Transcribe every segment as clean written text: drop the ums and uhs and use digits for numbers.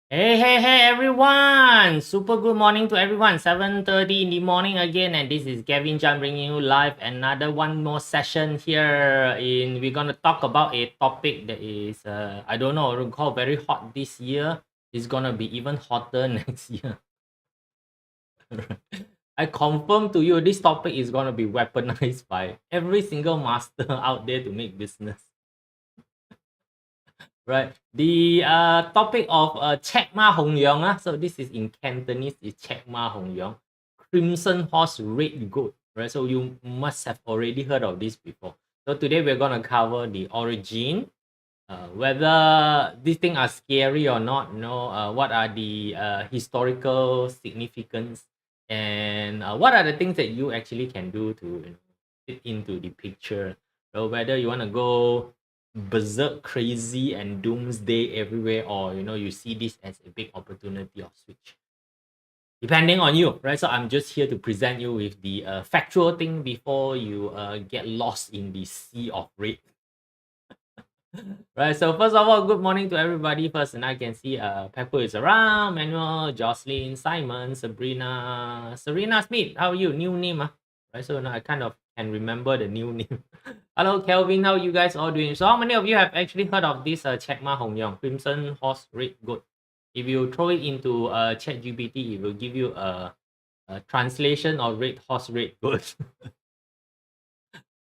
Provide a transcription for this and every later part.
Hey everyone! Super good morning to everyone. 7:30 in the morning again, and this is Kevin Chan bringing you live another one more session here. We're gonna talk about a topic that is I don't know, recall very hot this year. It's gonna be even hotter next year. I confirm to you this topic is gonna be weaponized by every single master out there to make business. Right. The topic of赤馬紅羊 so this is in Cantonese, is赤馬紅羊, crimson horse, red goat. Right. So you must have already heard of this before. So today we're gonna cover the origin, whether these things are scary or not. What are the historical significance, and what are the things that you actually can do to fit into the picture. So whether you want to go berserk crazy and doomsday everywhere, or you see this as a big opportunity of switch, depending on you, right? So I'm just here to present you with the factual thing before you get lost in the sea of red. Right, so first of all, good morning to everybody first, and I can see Pepper is around, Manuel, Jocelyn, Simon, Serena Smith. How are you? New name, right? So now I kind of can remember the new name. Hello, Kelvin. How you guys all doing? So how many of you have actually heard of this赤馬紅羊, crimson horse, red goat? If you throw it into ChatGPT, it will give you a translation of red horse, red goat.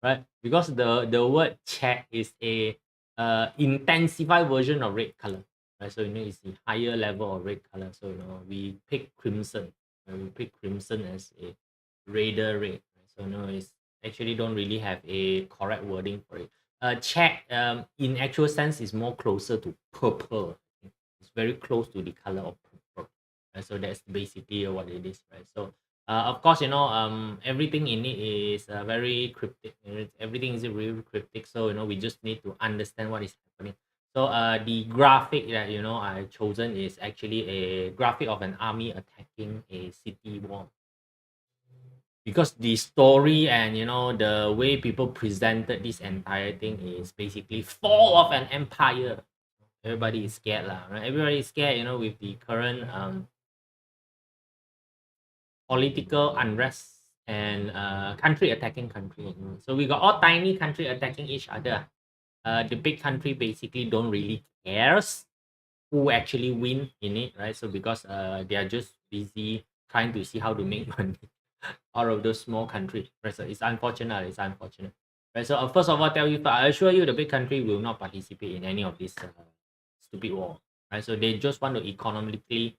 Right? Because the word check is a intensified version of red color. Right? So it's the higher level of red color. So we pick crimson. We pick crimson as a radar red. Right? So it's actually don't really have a correct wording for it. Check in actual sense is more closer to purple. It's very close to the color of purple. Right? So that's basically what it is, right? So of course, everything in it is very cryptic. Everything is really cryptic. So we just need to understand what is happening. So the graphic that I chosen is actually a graphic of an army attacking a city wall. Because the story and the way people presented this entire thing is basically fall of an empire. Everybody is scared, lah, right? Everybody is scared, with the current political unrest and country attacking country. So we got all tiny country attacking each other. The big country basically don't really cares who actually win in it, right? So because they are just busy trying to see how to make money out of those small countries, right? So it's unfortunate. It's unfortunate, right? So first of all, I assure you, the big country will not participate in any of this stupid war, right? So they just want to economically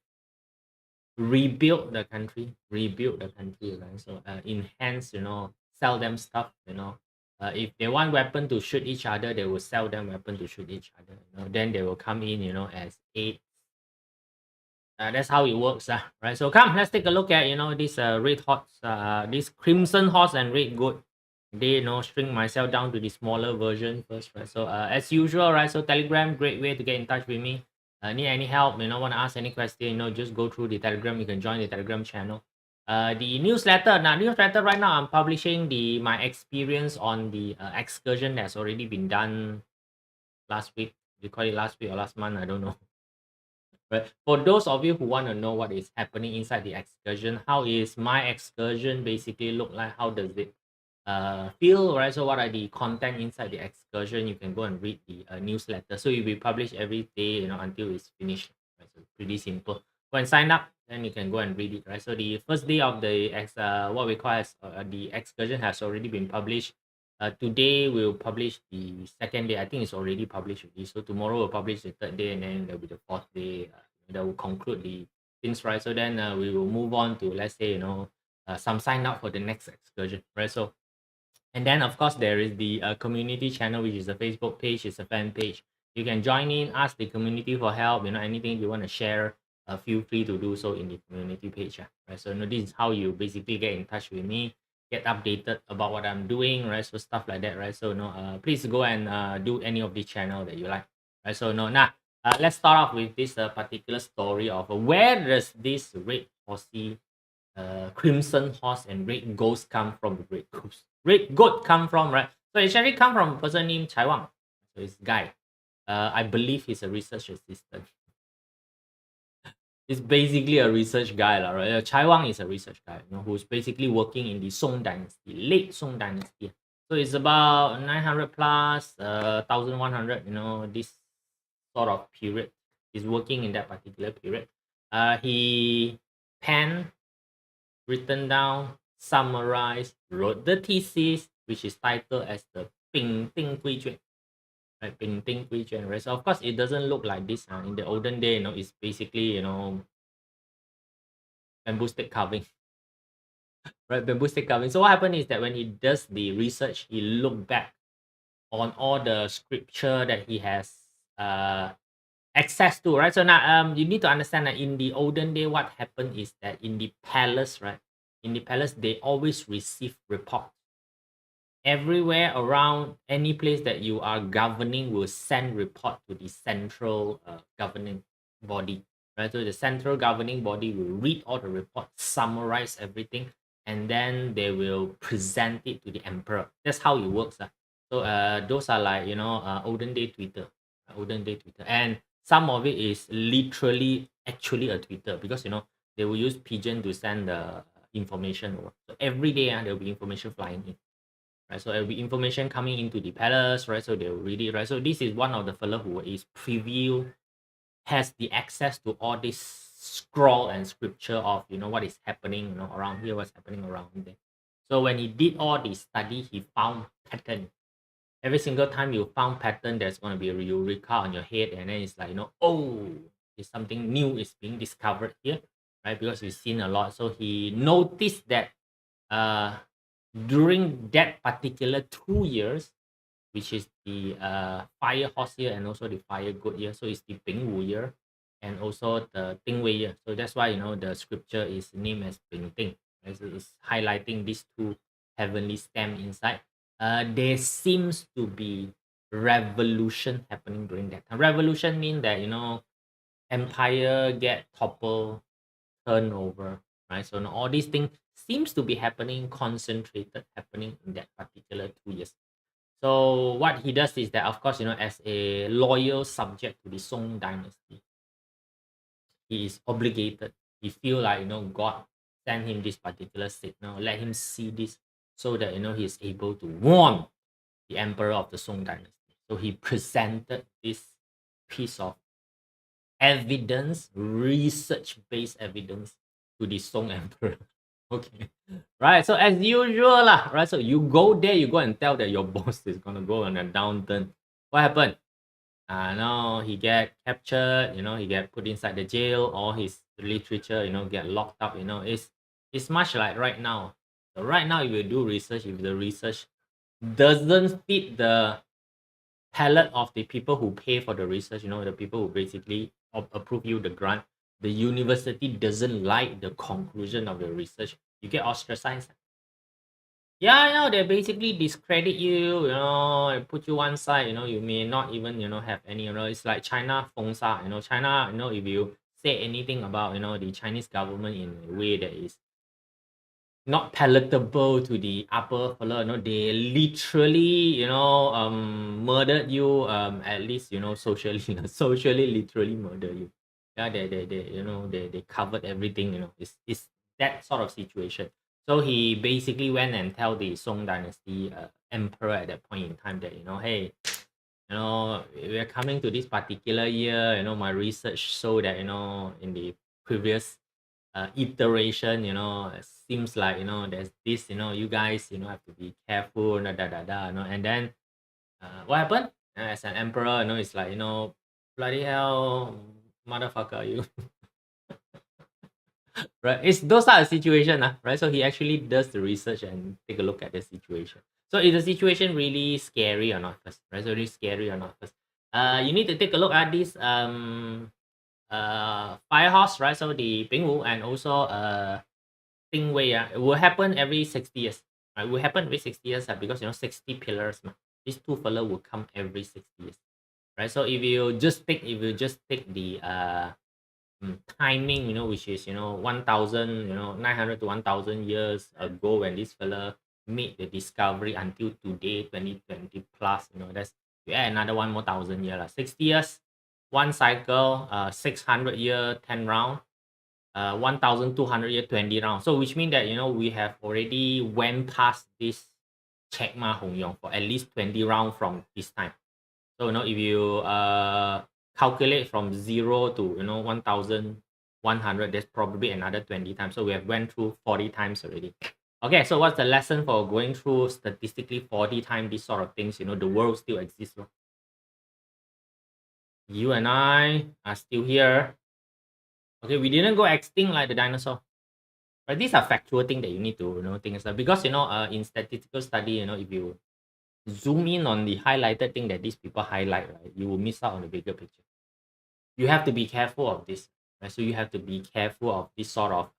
rebuild the country, right? So enhance, sell them stuff, if they want weapon to shoot each other, they will sell them weapon to shoot each other, then they will come in, as aid. That's how it works, right? So come, let's take a look at this red horse, this crimson horse and red goat. They string myself down to the smaller version first, right? So as usual, right? So Telegram, great way to get in touch with me. Need any help, want to ask any question, just go through the Telegram. You can join the Telegram channel. The newsletter right now, I'm publishing my experience on the excursion that's already been done last week. You call it last week or last month, I don't know. But for those of you who want to know what is happening inside the excursion, how is my excursion basically look like? How does it feel, right? So what are the content inside the excursion? You can go and read the newsletter. So it will be published every day, until it's finished. Right? So pretty simple. Go and sign up, then you can go and read it, right? So the first day of the what we call as the excursion has already been published. Today we'll publish the second day. I think it's already published already. So tomorrow we'll publish the third day, and then there'll be the fourth day that will conclude the things, right? So then we will move on to, let's say, some sign up for the next excursion, right? So, and then of course there is the community channel, which is a Facebook page, it's a fan page. You can join in, ask the community for help, anything you want to share, feel free to do so in the community page, right? So this is how you basically get in touch with me, get updated about what I'm doing, right? So stuff like that, right? So please go and do any of the channel that you like, right? So now let's start off with this particular story of where does this red horsey, crimson horse and red ghost come from. Red goat come from, right? So it actually come from a person named Chai Wang. So it's Guy. I believe he's a research assistant. He's basically a research guy, lah, right? Chai Wang is a research guy, who's basically working in the Song Dynasty, late Song Dynasty. So it's about 900 plus, 1100, this sort of period. He's working in that particular period. He penned, written down, summarized, wrote the thesis, which is titled as the Bing Ding Gui Juan. Right, Bing Ding Gui Juan, right? So of course it doesn't look like this. In the olden day, it's basically, bamboo stick carving. Right, bamboo stick carving. So what happened is that when he does the research, he look back on all the scripture that he has access to, right? So now you need to understand that in the olden day, what happened is that in the palace, right? In the palace, they always receive report. Everywhere around any place that you are governing will send report to the central governing body, right? So the central governing body will read all the reports, summarize everything, and then they will present it to the emperor. That's how it works. So those are like, olden day Twitter, and some of it is literally actually a Twitter, because they will use pigeon to send the information over. So every day there will be information flying in. Right, so there will be information coming into the palace, right? So they'll read it, right? So this is one of the fellow who is preview, has the access to all this scroll and scripture of what is happening around here, what's happening around there. So when he did all the study, he found pattern. Every single time you found pattern, there's going to be a eureka on your head, and then it's like, oh, there's something new is being discovered here, right? Because you've seen a lot. So he noticed that during that particular 2 years, which is the fire horse year and also the fire goat year. So it's the Bing Wu year and also the Ding Wei year. So that's why the scripture is named as Bing Ding. Right? So it's highlighting these two heavenly stem inside. There seems to be revolution happening during that time. Revolution means that empire get toppled, turnover, right? So all these things seems to be happening, concentrated happening in that particular 2 years. So what he does is that, of course, as a loyal subject to the Song dynasty, he is obligated. He feel like God sent him this particular signal, let him see this, so that he is able to warn the emperor of the Song dynasty. So he presented this piece of evidence, research-based evidence, to the Song emperor. Okay, right. So as usual, lah, right. So you go there, you go and tell that your boss is gonna go on a downturn. What happened? No, he get captured. He get put inside the jail. All his literature, get locked up. It's much like right now. So right now, if you do research, if the research doesn't fit the palette of the people who pay for the research, the people who basically approve you the grant, the university doesn't like the conclusion of your research, you get ostracized. Yeah, I know, they basically discredit you, and put you one side, you may not even, have any, it's like China Fengsa, China, if you say anything about, the Chinese government in a way that is not palatable to the upper fellow, they literally, murdered you, at least, socially, socially, literally murder you. Yeah, they covered everything, it's that sort of situation. So he basically went and tell the Song dynasty emperor at that point in time that, hey, we're coming to this particular year, my research show that, in the previous iteration, it seems like, there's this, you guys, have to be careful, and then what happened? As an emperor, it's like, bloody hell, motherfucker, you. Right, it's those are the situation, right? So he actually does the research and take a look at the situation. So is the situation really scary or not first, right? So really scary or not first? You need to take a look at this firehorse, right? So the Bingwu and also Ding Wei, it will happen every 60 years. Right? It will happen every 60 years because 60 pillars. These two fellow will come every 60 years. Right. So if you just take the timing, which is 1000, 900 to 1000 years ago when this fella made the discovery until today, 2020 plus, that's you add another one more thousand year, 60 years, one cycle, 600 year, 10 round. 1,200 year 20 rounds. So which means that we have already went past this赤馬紅羊for at least 20 rounds from this time. So if you calculate from 0 to 1,100, there's probably another 20 times. So we have went through 40 times already. Okay, so what's the lesson for going through statistically 40 times these sort of things? The world still exists. You and I are still here. Okay, we didn't go extinct like the dinosaur. But these are factual things that you need to think about. Because in statistical study, if you zoom in on the highlighted thing that these people highlight, right, you will miss out on the bigger picture. You have to be careful of this. Right? So you have to be careful of this sort of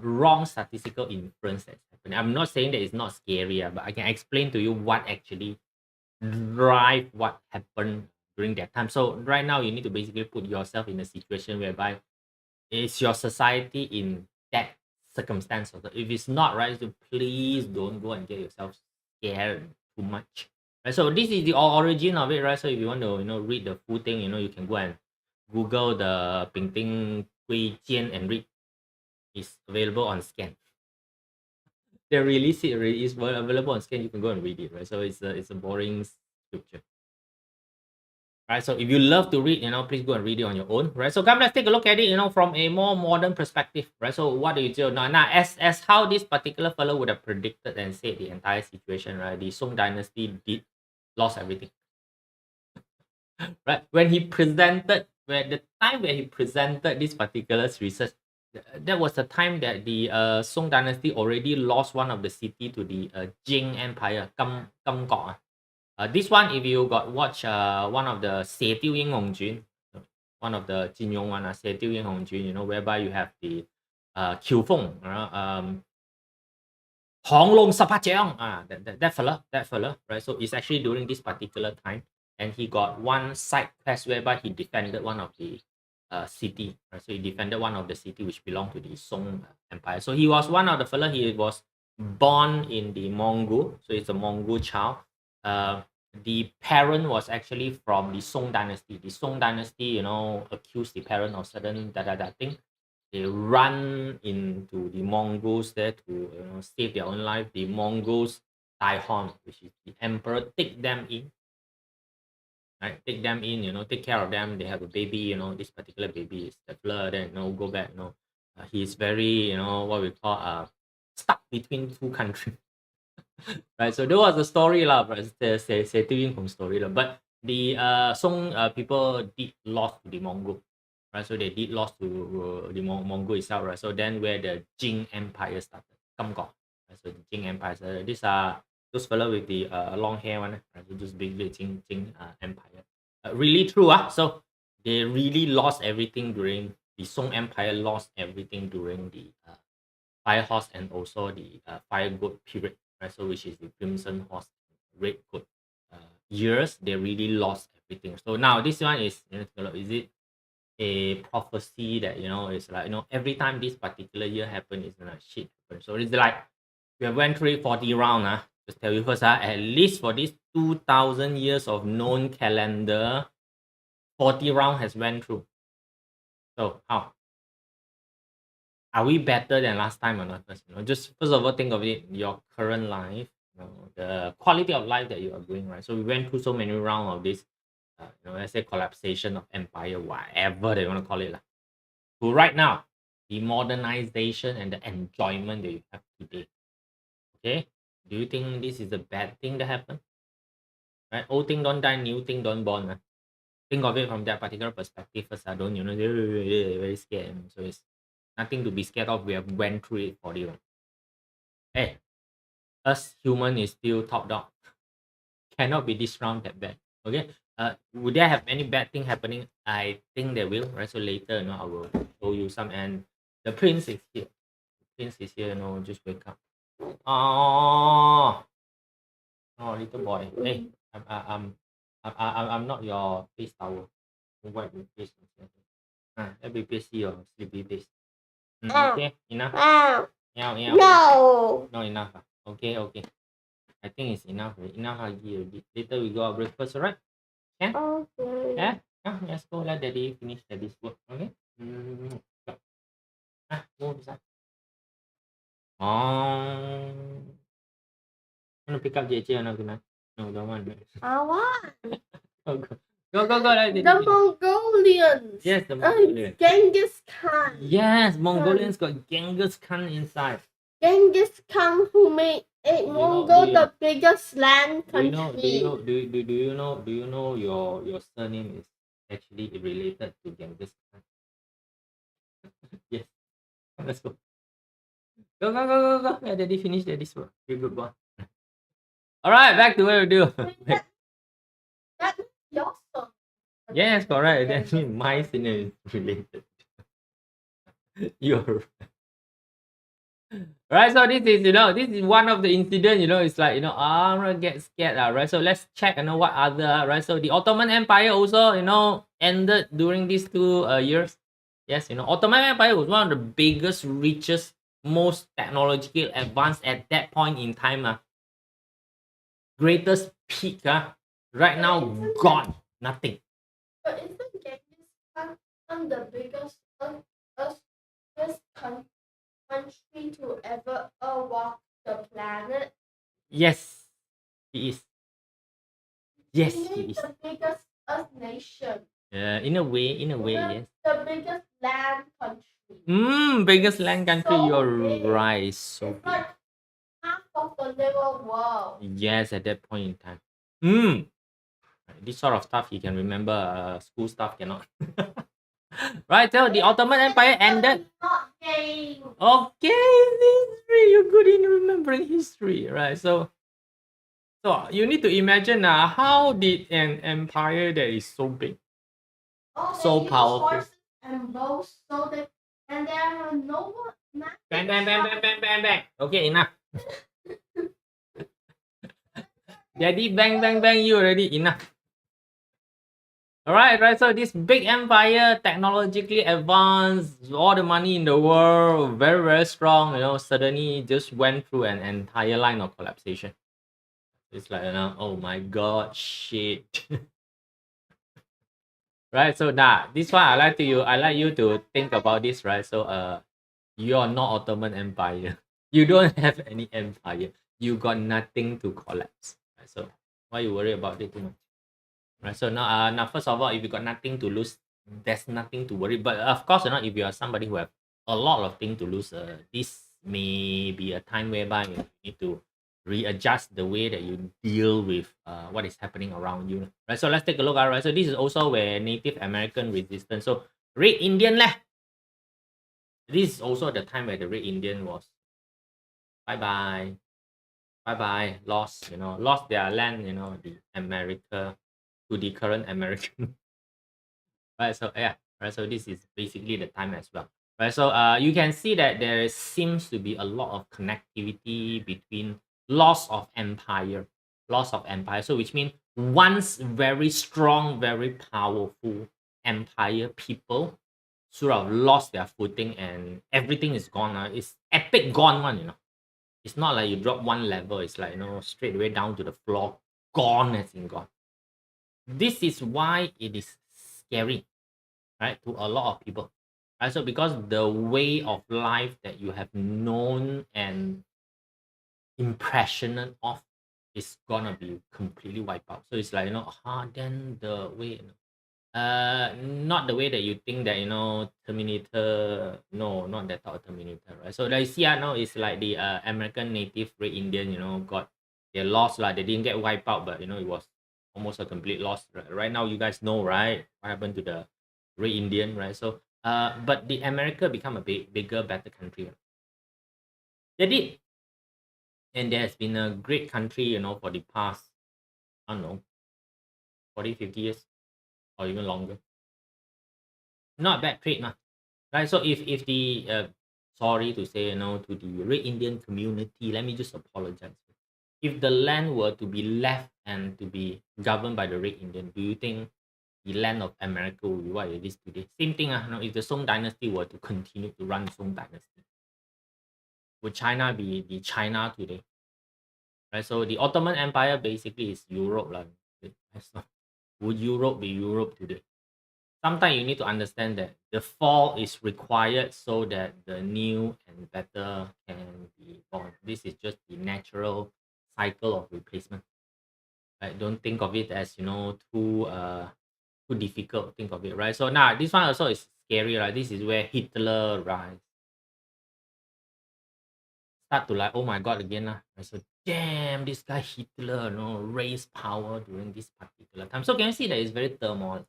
wrong statistical inference that's happening. I'm not saying that it's not scary, but I can explain to you what actually drive what happened during that time. So right now, you need to basically put yourself in a situation whereby is your society in that circumstance. If it's not, right, so please don't go and get yourself scared too much. Right, so this is the origin of it, right? So if you want to read the full thing, you can go and Google the Ping Ting Gui Jian and read. It's available on scan. They release it already. It's available on scan. You can go and read it, right? So it's a boring scripture. Right, so if you love to read, please go and read it on your own, right? So come, let's take a look at it, from a more modern perspective, right? So what do you do now? As how this particular fellow would have predicted and said the entire situation, right? The Song Dynasty lost everything, right? When he presented, the time where he presented this particular research, that was the time that the Song Dynasty already lost one of the city to the Jing Empire, Kamkok. This one, if you got watch one of the 射雕英雄傳, one of the Jin Yong one, 射雕英雄傳, whereby you have the Qiu Feng, 降龍十八掌, that fella, right? So it's actually during this particular time, and he got one side quest whereby he defended one of the city, right? So he defended one of the city which belonged to the Song Empire. So he was one of the fella. He was born in the Mongol, so it's a Mongol child. The parent was actually from the Song Dynasty. The Song Dynasty, accused the parent of certain thing. They run into the Mongols there to save their own life. The Mongols, Daihon, which is the emperor, take them in. Right, take them in, take care of them. They have a baby, this particular baby is the blood, and go back. He's very, what we call stuck between two countries. Right, so there was a story lah, but it's a story lah. But the Song people did lost to the Mongol, right? So they did lost to the Mongol itself, right? So then where the Jing Empire started, Kamkok. Right? So the Jing Empire started. These are those fellow with the long hair one, right? So just big Jing Empire. Really true, So they really lost everything during the Song Empire. Lost everything during the Fire Horse and also the Fire Goat period. Right, so which is the Crimson Horse, Red Goat years, they really lost everything. So now this one is it a prophecy that it's like every time this particular year happen, it's gonna shit happen. So it's like we have went through 40 round. Just tell you first, at least for this 2,000 years of known calendar, 40 round has went through. So how? Are we better than last time or not? Just first of all, think of it, your current life, the quality of life that you are doing, right? So we went through so many rounds of this, let's say collapsation of empire, whatever they want to call it. So right now, the modernization and the enjoyment that you have today. Okay? Do you think this is a bad thing that happened? Right? Old thing don't die, new thing don't born. Think of it from that particular perspective first. I don't, very scared. So it's nothing to be scared of. We have went through it for you. Hey, us human is still top dog. Cannot be this round that bad. Okay. Would there have any bad thing happening? I think there will. Right. So later, I will show you some. And the prince is here. The prince is here. Just wake up. Oh, little boy. Hey, I'm not your face towel. Wipe your face. Every face see your sleepy face. Okay, enough. No. Not enough. Okay. I think it's enough. Enough already. Later we go out breakfast, alright? Yeah? Okay. Yeah? Let's go. Let daddy finish daddy's work. Okay? Mm. Move this up. Oh. Want to pick up JJ or not? No, don't want. I want Go, go. Go. Like, the Mongolians. Yes, the Mongolians. Genghis Khan. Yes, Mongolians got Genghis Khan inside. Genghis Khan, who made Mongol the biggest land country. Do you know your surname is actually related to Genghis Khan? Yes. Let's go. Go. Yeah, Daddy finished Daddy's work. You're good boy. All right, back to where we do. That's your son. Yes, correct. That means my surname is related. You're right. So this is one of the incident. It's like I'm gonna get scared, right? So let's check. What other, right? So the Ottoman Empire also ended during these 2 years. Yes, Ottoman Empire was one of the biggest, richest, most technologically advanced at that point in time. Greatest peak. Right now gone, nothing. But isn't Genghis Khan the biggest country to ever walk the planet? Yes, he is. Yes, he he is is. The biggest nation. In a way, yes. The biggest land country. Biggest land country. So you're big. right. So it's like half of the little world. Yes, at that point in time. This sort of stuff you can remember. School stuff cannot. Right, so the Ottoman Empire ended. Okay, history. You're good in remembering history, right? So you need to imagine how did an empire that is so big, so powerful, and bows, and there are no bang. Okay, enough. Daddy bang you already, enough. All right. So this big empire, technologically advanced, all the money in the world, very, very strong, suddenly just went through an entire line of collapsation. It's like, oh my God, shit. Right. So this one I like you to think about this, right? So you're not Ottoman Empire. You don't have any empire. You got nothing to collapse. Right? So why you worry about it too much? Right. So now first of all, if you got nothing to lose, there's nothing to worry. But of course, if you are somebody who have a lot of things to lose, this may be a time whereby you need to readjust the way that you deal with what is happening around you. Right. So let's take a look. Right. So this is also where Native American resistance. So Red Indian leh. This is also the time where the Red Indian was bye bye lost their land, the America to the current American. Right. So right. So this is basically the time as well. Right. So you can see that there seems to be a lot of connectivity between loss of empire. So which means once very strong, very powerful empire people sort of lost their footing and everything is gone. It's epic gone one. It's not like you drop one level. It's like straight away down to the floor, gone as in gone. This is why it is scary, right, to a lot of people, right? So because the way of life that you have known and impressionate of is gonna be completely wiped out. So it's like then the way not the way that you think that Terminator. No, not that type of Terminator, right? So like see now it's like the American native Red Indian, got they lost they didn't get wiped out, but it was almost a complete loss. Right now you guys know, right, what happened to the Red Indian, right? So but the America become a bigger, better country. They did. And there has been a great country, for the past, I don't know, 40, 50 years or even longer. Not bad trade, right? So if the sorry to say, to the Red Indian community, let me just apologize. If the land were to be left and to be governed by the Red Indian, do you think the land of America will be what it is today? Same thing, if the Song Dynasty were to continue to run Song Dynasty, would China be the China today? Right, so the Ottoman Empire basically is Europe. So would Europe be Europe today? sometimes you need to understand that the fall is required so that the new and better can be born. This is just the natural cycle of replacement. Right? Don't think of it as too difficult. Think of it, right? So now this one also is scary, right? This is where Hitler rise. Start to like, oh my god, again lah. So damn, this guy Hitler, raised power during this particular time. So can you see that it's very turmoil?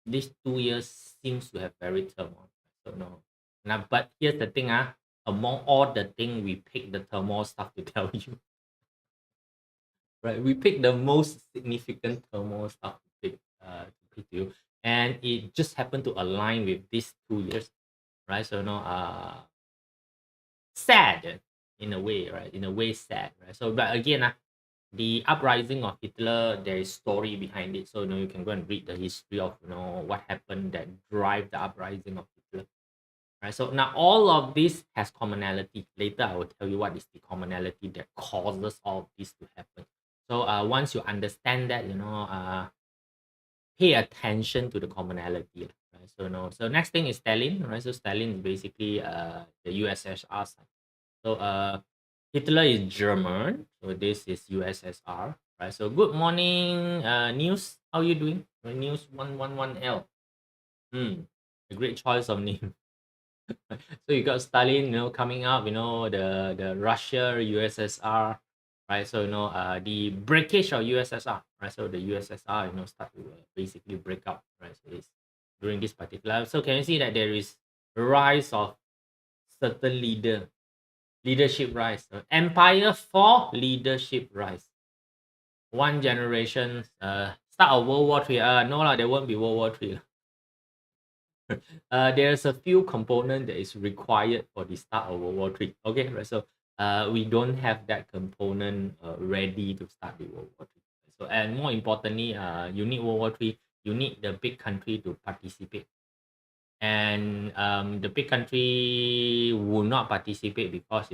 These 2 years seems to have very turmoil. So no. Now, but here's the thing, among all the thing, we pick the turmoil stuff to tell you. Right? We pick the most significant turmoil stuff to pick you. And it just happened to align with these 2 years. Right? So sad in a way, right? In a way sad, right? So but again, the uprising of Hitler, there is story behind it. So you can go and read the history of what happened that drive the uprising of Hitler. Right. So now all of this has commonality. Later I will tell you what is the commonality that causes all of this to happen. So once you understand that, pay attention to the commonality. Right? So next thing is Stalin, right? So Stalin is basically the USSR side. So Hitler is German, so this is USSR, right? So good morning, News. How you doing? News 111L. A great choice of name. So you got Stalin, coming up, the Russia, USSR, right? So the breakage of USSR, right? So the USSR, start to basically break up, right? So it's during this particular. So can you see that there is rise of certain leadership rise, empire for leadership rise. One generation, start of World War III. No lah, there won't be World War III. There's a few component that is required for the start of World War III. Okay, right. So we don't have that component ready to start the World War III. So and more importantly, you need World War III. You need the big country to participate, and the big country will not participate because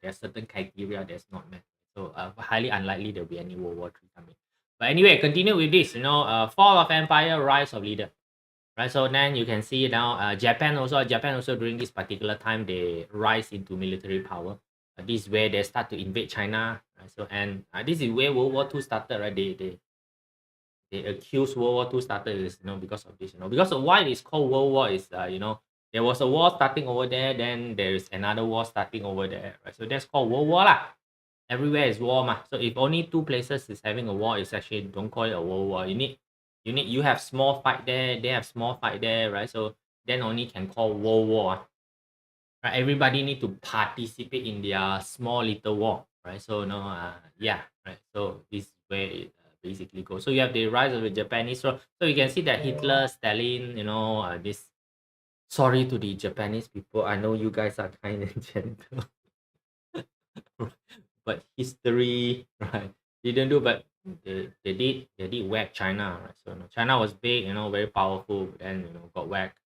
there's certain criteria that's not met. So highly unlikely there'll be any World War III coming. But anyway, continue with this. Fall of empire, rise of leader. Right, so then you can see now Japan also during this particular time they rise into military power. This is where they start to invade China. Right? So and this is where World War II started. Right, they accuse World War II started is because of this. Because of why it's called World War is there was a war starting over there, then there's another war starting over there. Right, so that's called World War lah. Everywhere is war ma. So if only two places is having a war, it's actually don't call it a world war. You have small fight there, they have small fight there, right? So then only can call world war. Right? Everybody need to participate in their small little war, right? So yeah, right. So this is where it basically goes. So you have the rise of the Japanese. So you can see that Hitler, Stalin, this. Sorry to the Japanese people. I know you guys are kind and gentle. But history, right? Didn't do, but they did whack China, right? So China was big, very powerful, and got whacked,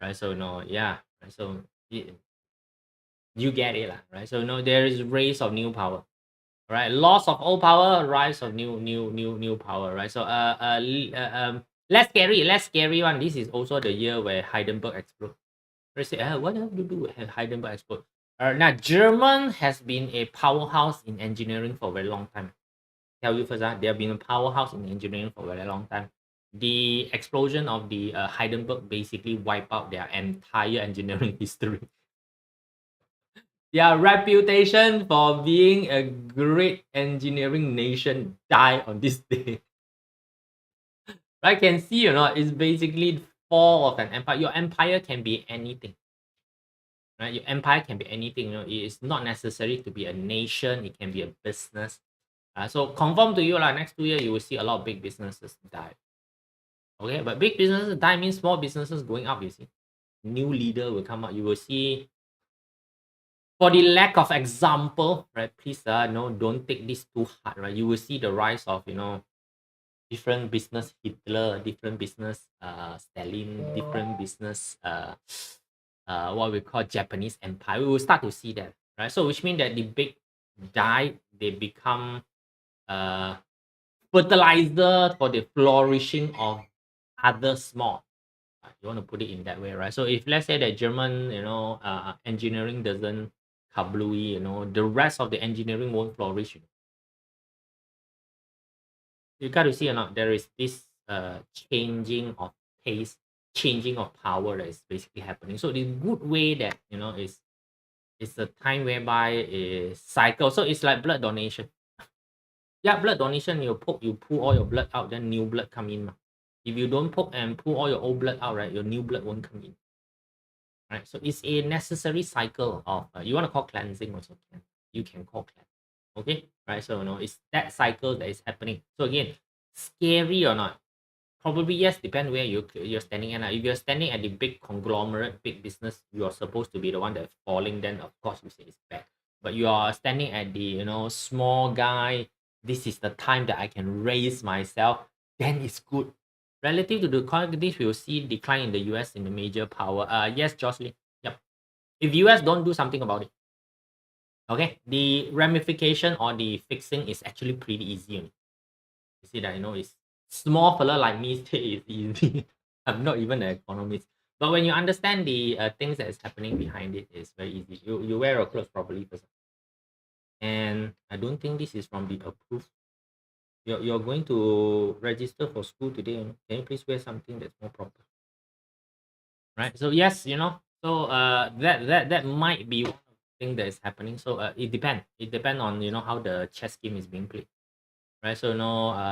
right? So yeah, right? So you get it, lah, right? So there is race of new power, right? Loss of old power, rise of new power, right? So less scary one. This is also the year where Hindenburg exploded. Let's say, what have to do with Heidelberg explode? Now, German has been a powerhouse in engineering for a very long time. Tell you first, they have been a powerhouse in engineering for a very long time. The explosion of the Heidelberg basically wiped out their entire engineering history. Their reputation for being a great engineering nation died on this day. I can see, it's basically fall of an empire. Your empire can be anything. Right? Your empire can be anything. It is not necessary to be a nation. It can be a business. So confirm to you, next 2 years, you will see a lot of big businesses die. Okay, but big businesses die means small businesses going up, you see. New leader will come out. You will see, for the lack of example, right? Please, don't take this too hard, right? You will see the rise of, different business Hitler, different business Stalin, different business what we call Japanese empire. We will start to see that, right? So which means that the big die, they become fertilizer for the flourishing of other small. You want to put it in that way, right? So if let's say that German, engineering doesn't kablooey, the rest of the engineering won't flourish. You got to see or not, there is this changing of taste, changing of power that is basically happening. So the good way that is it's a time whereby is cycle. So it's like blood donation. Yeah, blood donation, you pull all your blood out, then new blood come in. If you don't poke and pull all your old blood out, right, your new blood won't come in. Right. So it's a necessary cycle of you want to call cleansing also can. You can call cleanse. Okay. Right. So it's that cycle that is happening. So again, scary or not? Probably yes, depend where you're standing at. If you're standing at the big conglomerate, big business, you are supposed to be the one that's falling, then of course you say it's bad. But you are standing at the small guy, this is the time that I can raise myself, then it's good. Relative to the commodities, we will see decline in the US in the major power. Yes, Jocelyn. Yep. If US don't do something about it, okay, the ramification or the fixing is actually pretty easy. You see that it's small fella like me say it's easy. I'm not even an economist. But when you understand the things that is happening behind it, it's very easy. You wear your clothes properly first. And I don't think this is from the approved. You're going to register for school today. Can you please wear something that's more proper? Right. So yes, so that might be one of the thing that is happening. So it depends. It depends on how the chess game is being played. Right. So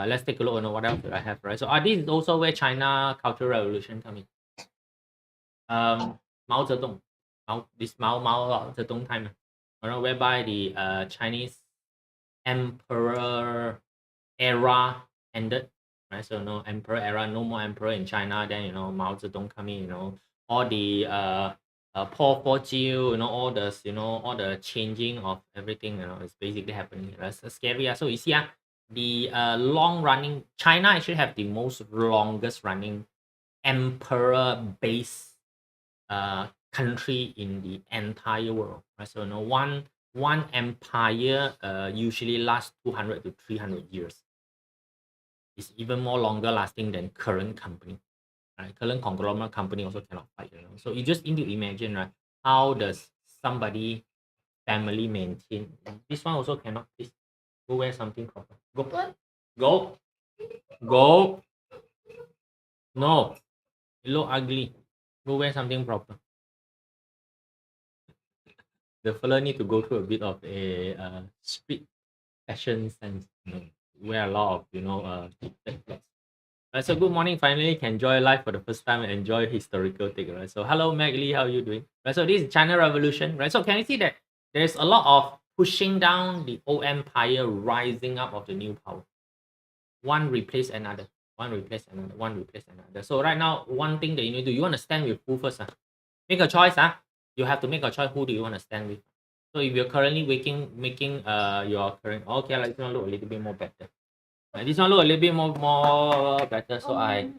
let's take a look. What else do I have? Right. So this is also where China Cultural Revolution come in. Mao Zedong, Mao Zedong time, whereby the Chinese emperor era ended. Right. So no emperor era, no more emperor in China. Then Mao Zedong come in. All the Paul Forjiu, all the all the changing of everything. Is basically happening. That's scary. So you see, the long running China actually have the most longest running emperor based country in the entire world. Right? So one empire usually lasts 200 to 300 years. It's even more longer lasting than current company. Right? Current conglomerate company also cannot fight. So you just need to imagine, right? How does somebody family maintain? This one also cannot. Please go wear something proper. Go. What? Go. Go. No. You look ugly. Go wear something proper. The fella need to go through a bit of a street fashion sense. Wear a lot of fitted clothes. Right, so good morning. Finally, can enjoy life for the first time and enjoy historical thing. Right. So hello, Meg Lee. How are you doing? Right. So this is China Revolution. Right. So can you see that there's a lot of pushing down the old empire, rising up of the new power. One replace another. One replace another. One replace another. So right now, one thing that you need to do, you want to stand with who first? Make a choice. You have to make a choice. Who do you want to stand with? So if you're currently making your current, okay, like this one look a little bit more better. This one look a little bit more better. So I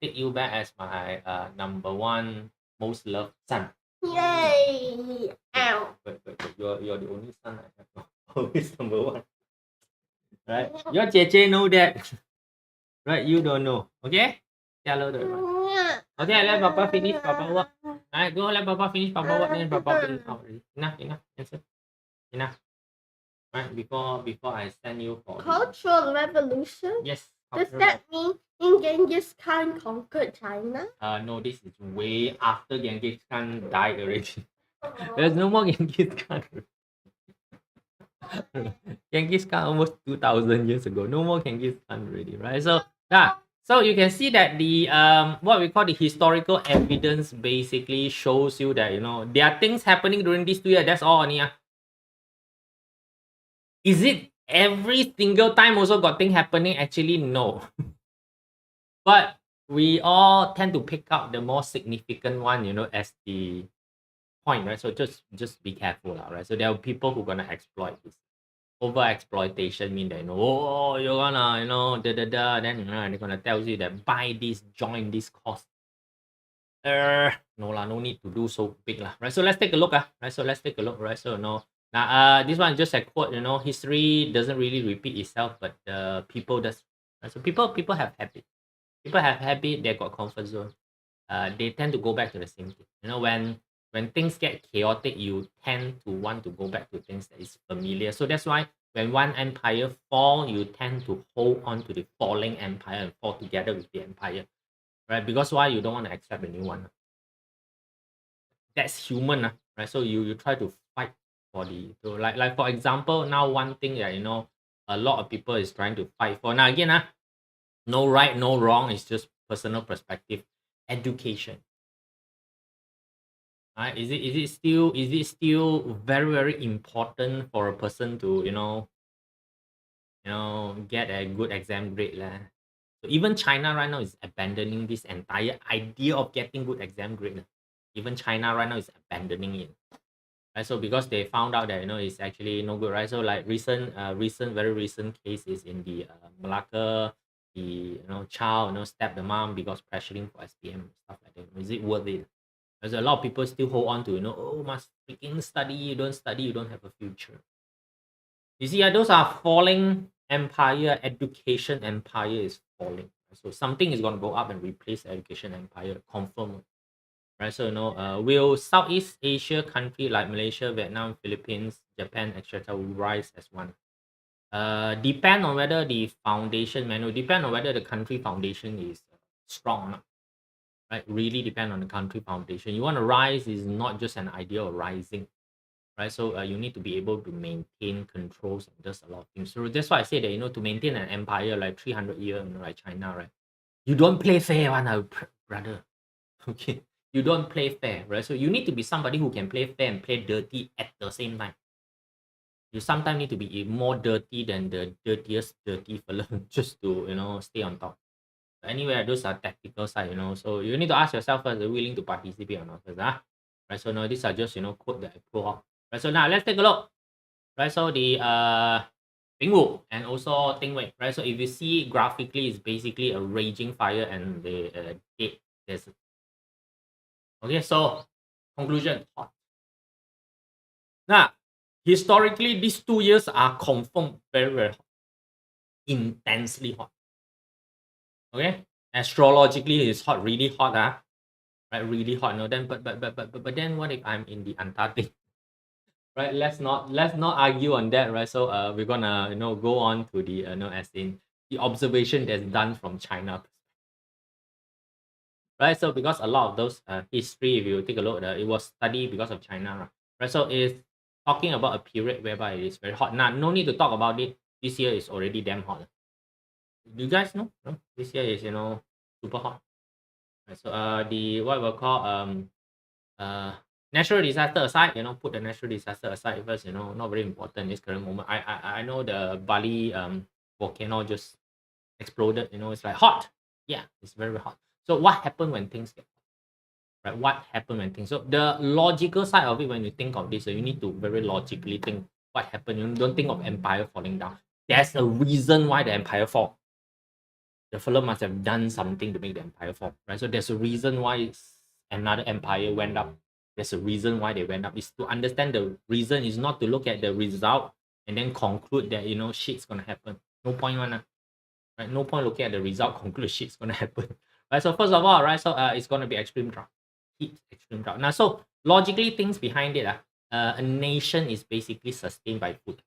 take you back as my number one most loved son. Yay! Ow. But you're the only son I have. Always number one. Right? Your JJ know that. Right? You don't know. Okay? Hello there. Okay, let Papa finish Papa work. Alright, go let Papa finish Papa work, then Papa bring out already. Enough. Answer. Enough. Right, before I send you for Cultural Revolution? Yes. Does that mean Genghis Khan conquered China? No, this is way after Genghis Khan died already. There's no more Genghis Khan. Genghis Khan almost 2,000 years ago. No more Genghis Khan already, right? So so you can see that the what we call the historical evidence basically shows you that there are things happening during these 2 years. That's all only. Is it every single time also got thing happening? Actually, no. But we all tend to pick up the more significant one, as the point, right? So just be careful, right? So there are people who are gonna exploit this. Over exploitation mean that you're gonna then they're gonna tell you that buy this, join this course. No need to do so big lah, right? So let's take a look, right? So let's take a look, right? So now this one just a quote, history doesn't really repeat itself, but people does. Right? So people have habit. People have habit. They got comfort zone. they tend to go back to the same thing. You know, when things get chaotic, you tend to want to go back to things that is familiar. So that's why when one empire fall, you tend to hold on to the falling empire and fall together with the empire, right? Because why? You don't want to accept a new one. That's human, right? So you try to fight for the so like for example, now one thing that a lot of people is trying to fight for. Now again, no right, no wrong. It's just personal perspective. Education, right? Is it still very very important for a person to get a good exam grade lah? So even China right now is abandoning this entire idea of getting good exam grade lah. Even China right now is abandoning it. Right, so because they found out that it's actually no good, right? So like very recent case is in the Malacca, the child stabbed the mom because pressuring for SPM stuff like that. Is it worth it? There's a lot of people still hold on to oh, must freaking study. You don't study, you don't have a future. You see, those are falling empire. Education empire is falling. So something is going to go up and replace the education empire. Confirm, right? So will Southeast Asia country like Malaysia, Vietnam, Philippines, Japan, etc. will rise as one? Depend on whether the foundation manual, depend on whether the country foundation is strong or not, right? Really depend on the country foundation. You want to rise is not just an idea of rising, right? So you need to be able to maintain controls and just a lot of things. So that's why I say that to maintain an empire like 300 years, like China, right? You don't play fair one, brother. Okay, you don't play fair, right? So you need to be somebody who can play fair and play dirty at the same time. You sometimes need to be more dirty than the dirtiest dirty fella just to stay on top. But anyway, those are tactical side, so you need to ask yourself first, are you willing to participate or not first, right? So now these are just quote that I pull out, right? So now let's take a look, right? So the Bing Wu and also Ting Wei, right? So if you see graphically, it's basically a raging fire and the dead desert. Okay, so conclusion, hot. Now, historically, these 2 years are confirmed very, very hot, intensely hot. Okay, astrologically, it's hot, really hot, right? Really hot. No, then but then what if I'm in the Antarctic? Right, let's not argue on that, right? So we're gonna go on to the as in the observation that's done from China, right? So because a lot of those history, if you take a look, it was studied because of China, right? So it's talking about a period whereby it is very hot. Now, no need to talk about it. This year is already damn hot. You guys know? No? This year is super hot. Right, so the what we'll call natural disaster aside, put the natural disaster aside first. Not very important in this current moment. I know the Bali volcano just exploded. It's like hot. Yeah, it's very, very hot. So what happened when things get hot? Right? What happened when things? So the logical side of it, when you think of this, you need to very logically think what happened. You don't think of empire falling down. There's a reason why the empire fall. The fellow must have done something to make the empire fall, right? So there's a reason why another empire went up. There's a reason why they went up. Is to understand the reason, is not to look at the result and then conclude that shit's gonna happen. No point one, right? No point looking at the result, conclude shit's gonna happen. Right. So first of all, right, so it's gonna be extreme drought. Heat, extreme drought. Now, so logically, things behind it, a nation is basically sustained by food.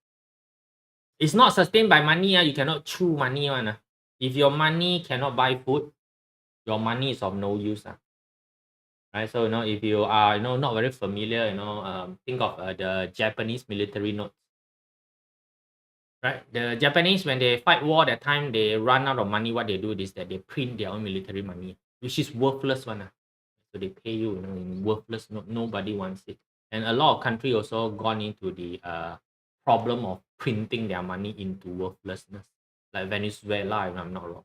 It's not sustained by money. You cannot chew money one. If your money cannot buy food, your money is of no use. Right? So if you are not very familiar, think of the Japanese military notes. Right? The Japanese, when they fight war, that time they run out of money. What they do is that they print their own military money, which is worthless one. So they pay you, in worthless note. Nobody wants it. And a lot of countries also gone into the problem of printing their money into worthlessness, like Venezuela, if I'm not wrong.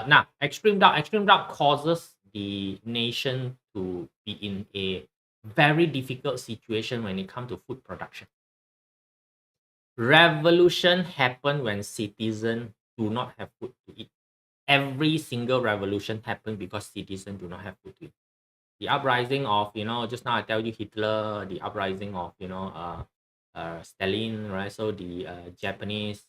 Now, extreme drought causes the nation to be in a very difficult situation when it comes to food production. Revolution happen when citizens do not have food to eat. Every single revolution happened because citizens do not have food to eat. The uprising of just now I tell you Hitler, the uprising of Stalin, right? So the Japanese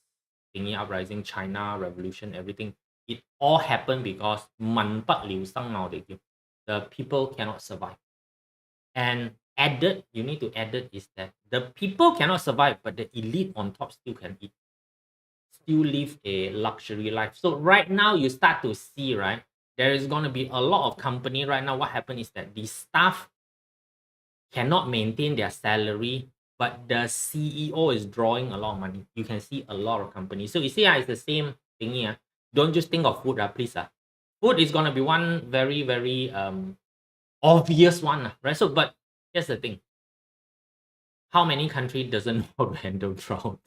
thingy uprising, China revolution, everything, it all happened because 民不聊生，我哋叫 the people cannot survive. And added, you need to add it is that the people cannot survive, but the elite on top still can eat, still live a luxury life. So right now you start to see, right, there is going to be a lot of company right now. What happened is that the staff cannot maintain their salary, but the CEO is drawing a lot of money. You can see a lot of companies. So you see, it's the same thing here. Don't just think of food, please. Food is going to be one very, very obvious one, right? So, but here's the thing. How many country doesn't know how to handle drought?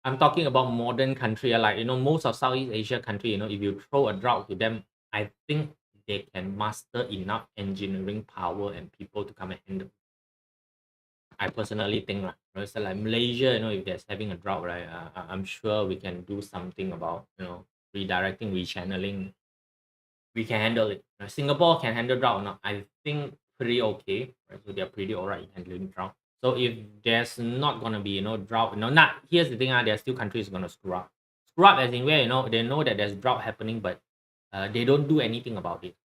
I'm talking about modern country, like, most of Southeast Asia country, if you throw a drought to them, I think they can master enough engineering power and people to come and handle. I personally think, right? So like Malaysia, if there's having a drought, right, I'm sure we can do something about, redirecting, rechanneling. We can handle it. Singapore can handle drought or not? I think pretty okay, right? So they're pretty alright in handling drought. So if there's not gonna be drought, not here's the thing, there's still countries gonna screw up. Screw up as in where they know that there's drought happening, but they don't do anything about it.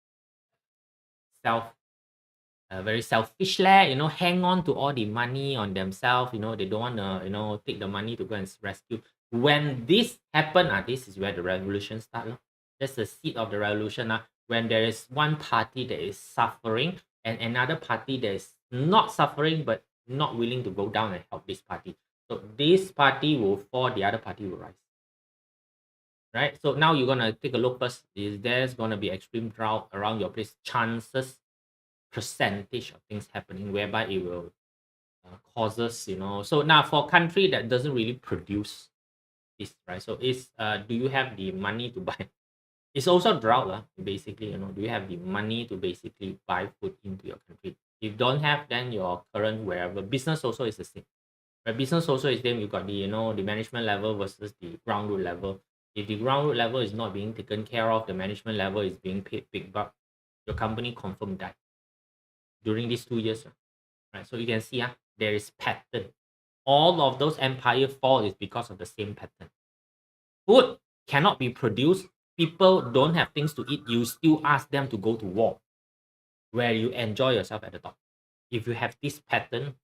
Very selfish hang on to all the money on themselves, they don't want to take the money to go and rescue. When this happen, this is where the revolution start. That's the seed of the revolution. When there is one party that is suffering and another party that is not suffering but not willing to go down and help this party. So this party will fall, the other party will rise. Right? So now you're gonna take a look first. Is there's gonna be extreme drought around your place? Chances, percentage of things happening whereby it will causes, so now for country that doesn't really produce this, right? So is do you have the money to buy? It's also drought, basically, do you have the money to basically buy food into your country? If you don't have, then your current wherever business also is the same. Right? Business also is same. You got the the management level versus the ground root level. If the ground root level is not being taken care of, the management level is being paid big buck, your company confirmed died during these 2 years, right? So you can see there is pattern. All of those empire fall is because of the same pattern. Food cannot be produced. People don't have things to eat. You still ask them to go to war, where you enjoy yourself at the top. If you have this pattern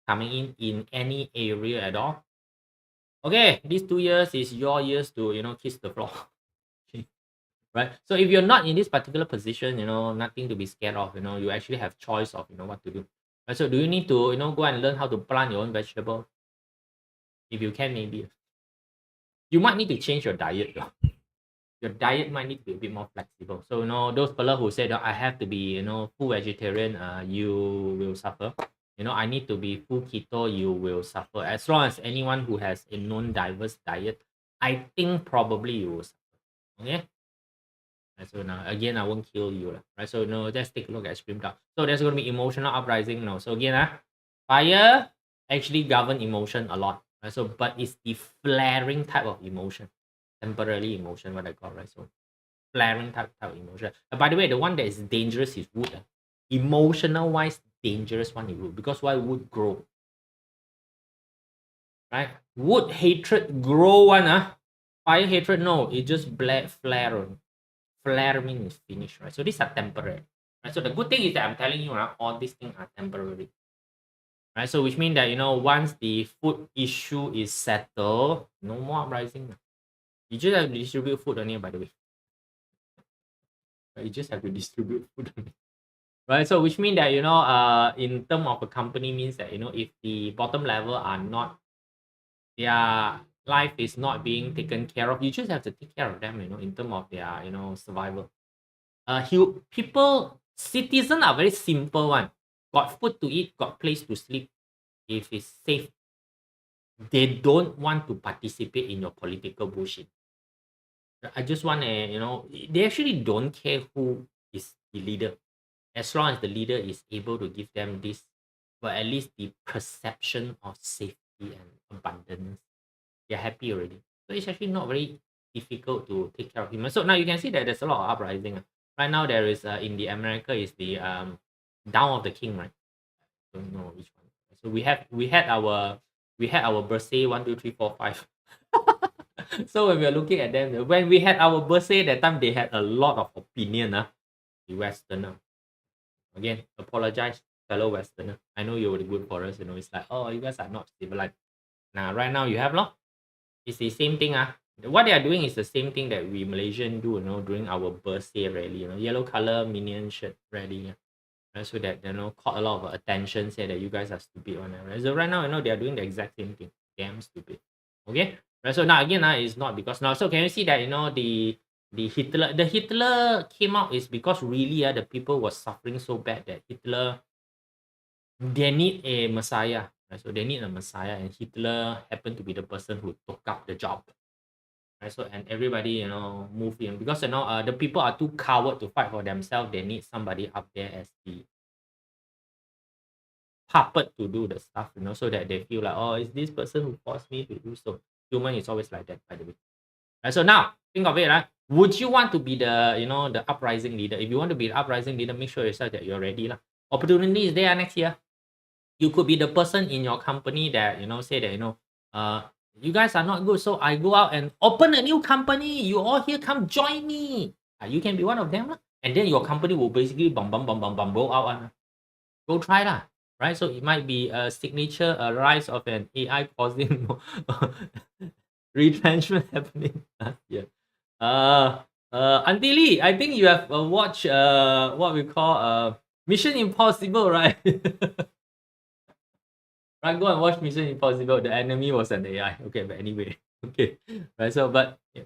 coming in any area at all, okay, these 2 years is your years to kiss the floor. Right? So if you're not in this particular position, nothing to be scared of. You actually have choice of what to do. Right? So do you need to go and learn how to plant your own vegetable? If you can, maybe you might need to change your diet though. Your diet might need to be a bit more flexible. So those fellow who said I have to be full vegetarian, you will suffer. I need to be full keto, you will suffer. As long as anyone who has a non-diverse diet, I think probably you will suffer. Okay. So now again, I won't kill you, right? So let's take a look at extreme drought. So there's going to be emotional uprising. So again, fire actually govern emotion a lot, right? So but it's the flaring type of emotion, temporary emotion, what I call, right? So flaring type of emotion. By the way, the one that is dangerous is wood. Emotional wise, dangerous one is wood, because why wood grow? Right? Wood hatred grow one. Fire hatred, no, it just flare. Flare means finish, right? So these are temporary, right? So the good thing is that I'm telling you, all these things are temporary, right? So which means that once the food issue is settled, no more uprising. You just have to distribute food only, by the way. You just have to distribute food only. Right? So which means that in terms of a company means that if the bottom level are not, their life is not being taken care of, you just have to take care of them, in terms of their survival. People, citizens are very simple one. Got food to eat, got place to sleep. If it's safe, they don't want to participate in your political bullshit. I just want to, they actually don't care who is the leader, as long as the leader is able to give them this, but at least the perception of safety and abundance, they're happy already. So it's actually not very difficult to take care of humans. So now you can see that there's a lot of uprising. Right now there is in the America is the down of the king, right? I don't know which one. So we had our birthday 1, 2, 3, 4, 5. So when we are looking at them, when we had our birthday that time, they had a lot of opinion. The Westerner. Again, apologize, fellow Westerner. I know you're good for us, it's like, oh, you guys are not civilized. Now, right now you have law. It's the same thing. What they are doing is the same thing that we Malaysian do, during our birthday rally, yellow color minion shirt rally. Yeah. Right, so that caught a lot of attention, say that you guys are stupid one. Right? So right now, they are doing the exact same thing. Damn stupid. Okay. Right. So now again, it's not because now. So can you see that the Hitler came out is because really the people was suffering so bad that Hitler, they need a messiah. Right? So they need a messiah, and Hitler happened to be the person who took up the job. Right? So and everybody move in because the people are too coward to fight for themselves. They need somebody up there as the puppet to do the stuff, so that they feel like, oh, it's this person who forced me to do so. Human is always like that, by the way. Right, so now think of it, right? Would you want to be the uprising leader? If you want to be the uprising leader, make sure yourself that you're ready. Opportunity is there next year. You could be the person in your company that say that you guys are not good, so I go out and open a new company. You all here come join me. You can be one of them, and then your company will basically roll out. Go try lah. Right, so it might be a signature, a rise of an AI causing retrenchment happening. Yeah. Auntie Lee, I think you have watched what we call Mission Impossible, right? Right, go and watch Mission Impossible. The enemy was an AI. Okay, but anyway, okay, right. So, but yeah.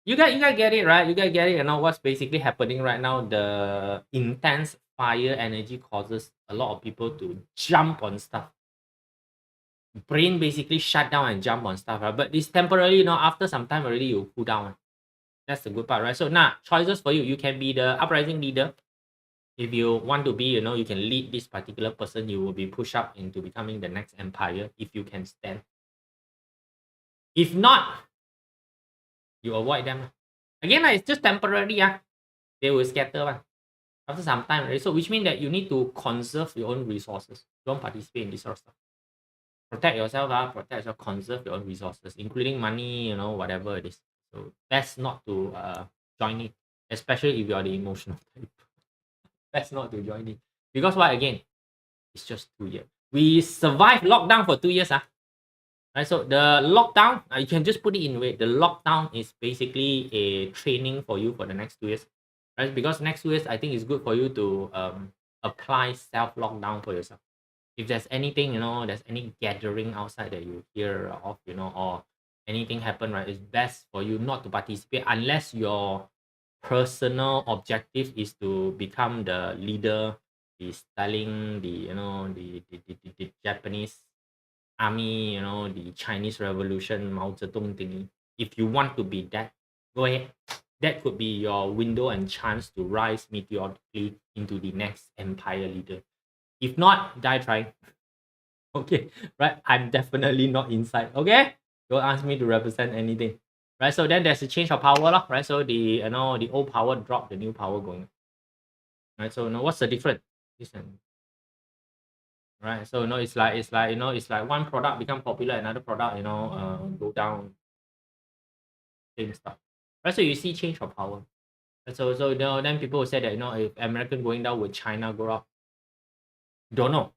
You guys get it, right? You guys get it. What's basically happening right now? The intense fire energy causes a lot of people to jump on stuff. Brain basically shut down and jump on stuff, right? But this temporarily, after some time already you cool down. That's the good part, right? So now choices for you. You can be the uprising leader. If you want to be, you can lead this particular person. You will be pushed up into becoming the next empire if you can stand. If not, you avoid them. Again, it's just temporary. They will scatter after some time, right? So which means that you need to conserve your own resources. Don't participate in this sort of stuff. Protect yourself, conserve your own resources, including money, whatever it is. So best not to join it, especially if you are the emotional type. Best not to join it. Because why again? It's just 2 years. We survived lockdown for 2 years. Right, so the lockdown, you can just put it in way. The lockdown is basically a training for you for the next 2 years. Right? Because next 2 years, I think it's good for you to apply self-lockdown for yourself. If there's anything, there's any gathering outside that you hear of, or anything happen, right, it's best for you not to participate unless your personal objective is to become the leader, is telling the Japanese army, the Chinese Revolution, Mao Zedong thingy. If you want to be that, go ahead. That could be your window and chance to rise meteorically into the next empire leader. If not, die trying. Okay, right? I'm definitely not inside. Okay, don't ask me to represent anything. Right, so then there's a change of power, right? So the the old power drop, the new power going. Right, so what's the difference? Listen. Right, so it's like one product become popular, another product go down. Same stuff. Right, so you see change of power. Right, so then people will say that if American going down, would China go up? Don't know.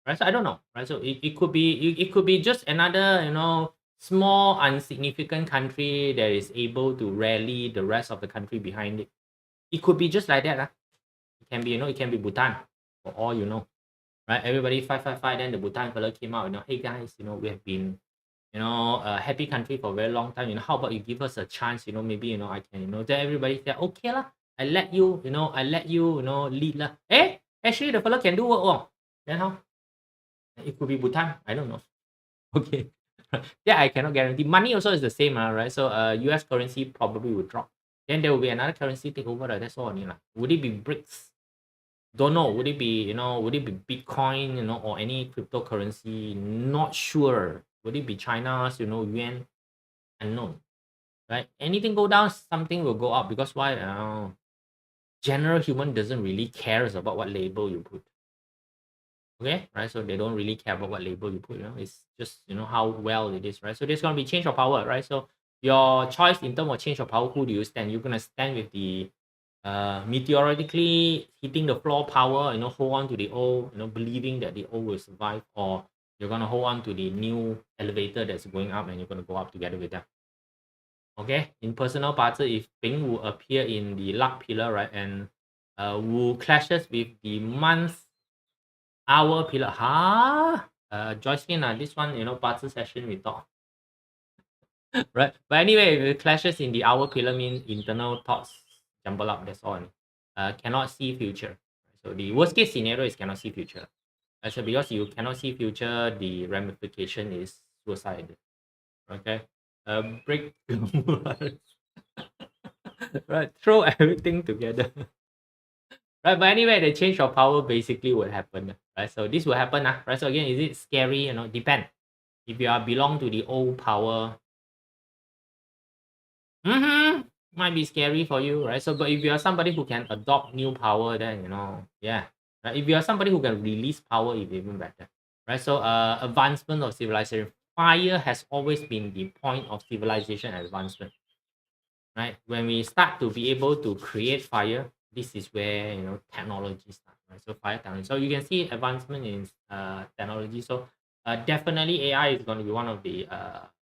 Right, so I don't know. Right, so it could be just another small insignificant country that is able to rally the rest of the country behind it. It could be just like that. It can be it can be Bhutan, for all you know. Right, everybody fight. Then the Bhutan fella came out. Hey guys, we have been a happy country for a very long time. How about you give us a chance? Maybe I can then everybody said okay lah. I let you lead lah. Actually the fella can do work. Then how? It could be Bhutan. I don't know. Okay. Yeah, I cannot guarantee. Money also is the same, right? So US currency probably will drop. Then there will be another currency take over. That's all only. Would it be BRICS? Don't know. Would it be Bitcoin, or any cryptocurrency? Not sure. Would it be China's, yuan? Unknown. Right? Anything go down, something will go up. Because why? General human doesn't really cares about what label you put. Okay, right? So they don't really care about what label you put. It's just how well it is, right? So there's gonna be change of power, right? So your choice in terms of change of power, who do you stand? You're gonna stand with the meteorically hitting the floor power, hold on to the old, believing that the old will survive, or you're going to hold on to the new elevator that's going up and you're going to go up together with them. Okay, in personal parts, if Bing will appear in the luck pillar, right, and will clashes with the month hour pillar, Joycelyn, this one, parts session we talk. Right, but anyway, if it clashes in the hour pillar, means internal thoughts jumble up, that's all. Cannot see future. So the worst case scenario is cannot see future. So because you cannot see future, the ramification is suicide. Okay, break right, throw everything together. Right, but anyway, the change of power basically would happen, right? So this will happen, right? So again, is it scary? Depend. If you are belong to the old power, might be scary for you, right? So, but if you are somebody who can adopt new power, then yeah, right? If you are somebody who can release power, it's even better, right? So, advancement of civilization. Fire has always been the point of civilization advancement, right? When we start to be able to create fire, this is where technology starts, right? So fire technology. So you can see advancement in technology. So definitely AI is going to be one of the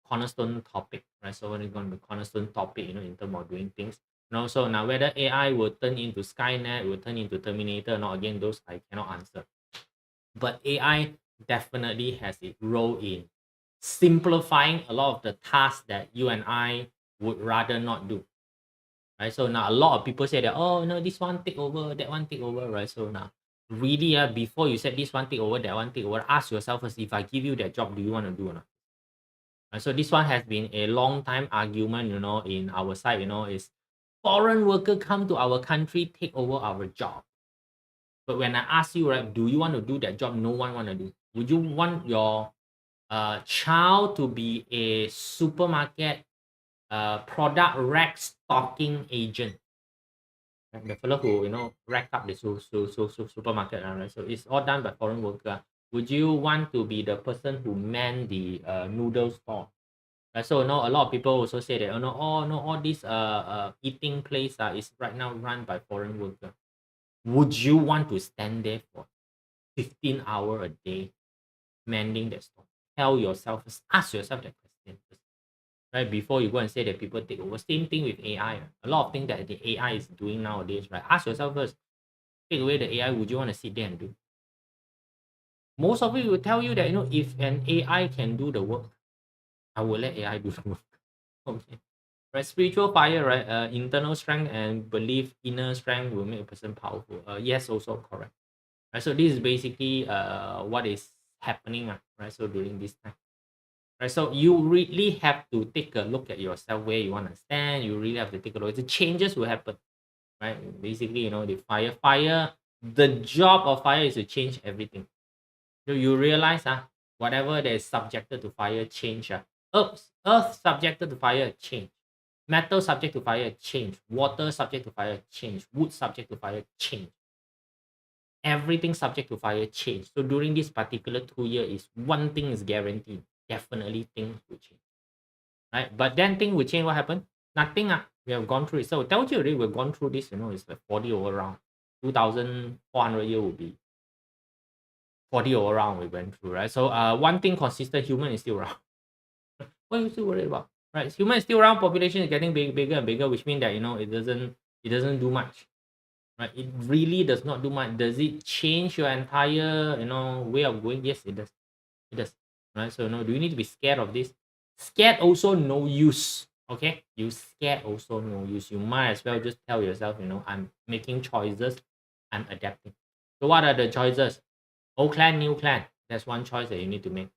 cornerstone topic, right? So when it's going to be cornerstone topic, in terms of doing things. So now whether AI will turn into Skynet, will turn into Terminator, no, again, those I cannot answer. But AI definitely has a role in simplifying a lot of the tasks that you and I would rather not do. Right. So now a lot of people say that, oh no, this one take over, that one take over, right? So now really before you said this one take over, that one take over, ask yourself first, if I give you that job, do you want to do or not? Right, so this one has been a long time argument, in our side, is foreign worker come to our country, take over our job. But when I ask you, right, do you want to do that job? No one want to do. Would you want your child to be a supermarket product rack stocking agent? The fellow who rack up the supermarket, right? So it's all done by foreign worker. Would you want to be the person who man the noodle store? Right? So a lot of people also say that all these eating place is right now run by foreign worker. Would you want to stand there for 15 hours a day mending that store? Tell yourself, ask yourself that question first, right? Before you go and say that people take over. Same thing with AI. A lot of things that the AI is doing nowadays, right? Ask yourself first, take away the AI, would you want to sit there and do? Most of it will tell you that, if an AI can do the work, I will let AI do the work. Okay. Right, spiritual fire, right? Internal strength and belief, inner strength will make a person powerful. Yes, also correct. Right, so this is basically what is happening, right? So during this time, right? So you really have to take a look at yourself, where you want to stand. You really have to take a look. The changes will happen, right? Basically, the fire. The job of fire is to change everything. So you realize, whatever that is subjected to fire, change. Earth subjected to fire, change. Metal subject to fire, change. Water subject to fire, change. Wood subject to fire, change. Everything subject to fire, change. So during this particular 2 year, is one thing is guaranteed. Definitely things will change. Right? But then things will change. What happened? Nothing. We have gone through it. So I told you already, we've gone through this, it's like 40 over round. 2,400 year will be 40 all around we went through, right? So one thing consistent, human is still around. What are you still worried about? Right? Human is still around, population is getting bigger and bigger, which means that it doesn't do much. Right? It really does not do much. Does it change your entire way of going? Yes, it does. It does. Right? So do you need to be scared of this? Scared also no use. Okay? You scared also no use. You might as well just tell yourself, I'm making choices, I'm adapting. So what are the choices? Old clan, new clan. That's one choice that you need to make.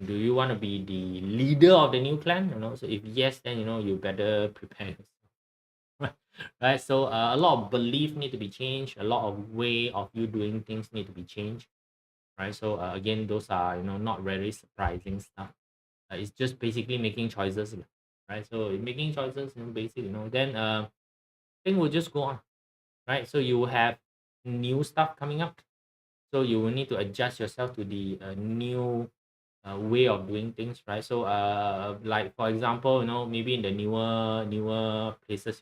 Do you want to be the leader of the new clan? So if yes, then you better prepare yourself. Right. So a lot of belief need to be changed. A lot of way of you doing things need to be changed. Right. So again, those are not very surprising stuff. It's just basically making choices. Right. So making choices, basic. Then thing will just go on. Right. So you will have new stuff coming up. So you will need to adjust yourself to the new way of doing things, right? So like for example, maybe in the newer places,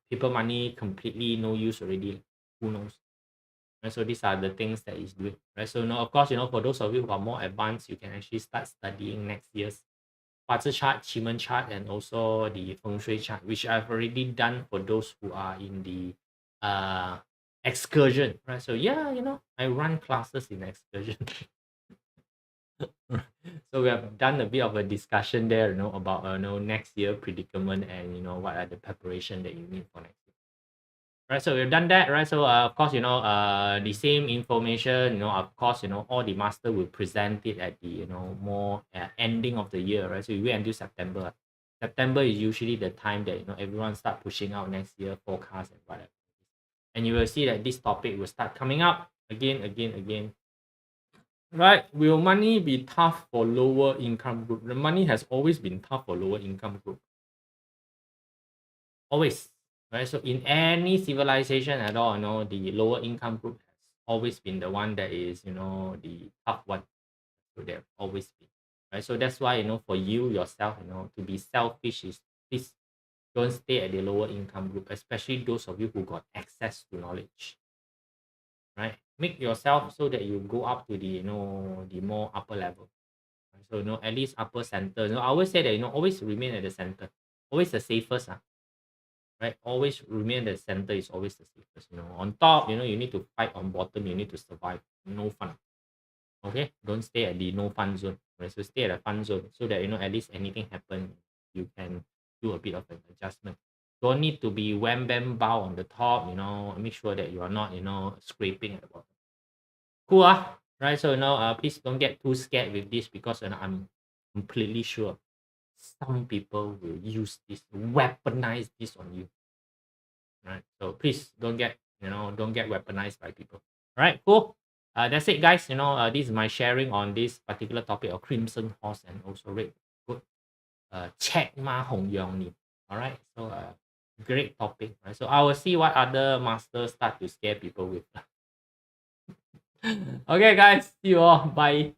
People money completely no use already. Who knows? Right? So these are the things that is doing. Right. So of course, for those of you who are more advanced, you can actually start studying next year's 八字 chart, Qimeng chart, and also the feng shui chart, which I've already done for those who are in the excursion. Right. So yeah, I run classes in excursion. So we have done a bit of a discussion there, about next year predicament and what are the preparation that you need for next year. Right, so we've done that, right? So of course, the same information, of course, all the master will present it at the more ending of the year, right? So we wait until September. September is usually the time that everyone start pushing out next year forecast and whatever. And you will see that this topic will start coming up again. Right? Will money be tough for lower income group? The money has always been tough for lower income group. Always. Right? So in any civilization at all, the lower income group has always been the one that is, the tough one. So they've always been. Right? So that's why, for you yourself, to be selfish is please don't stay at the lower income group, especially those of you who got access to knowledge. Right? Make yourself so that you go up to the, the more upper level. So, at least upper center. I always say that, always remain at the center. Always the safest. Right? Always remain at the center is always the safest. On top, you need to fight. On bottom, you need to survive. No fun. Okay? Don't stay at the no fun zone. Right? So stay at the fun zone so that, at least anything happen, you can do a bit of an adjustment. Don't need to be wham bam bow on the top, make sure that you are not, scraping at the bottom. Cool, right? So please don't get too scared with this because I'm completely sure some people will use this, weaponize this on you. Right. So please don't get weaponized by people. All right, cool. That's it, guys. This is my sharing on this particular topic of Crimson Horse and also Red Good.赤馬紅羊. All right. So great topic. Right. So I will see what other masters start to scare people with. Okay, guys. See you all. Bye.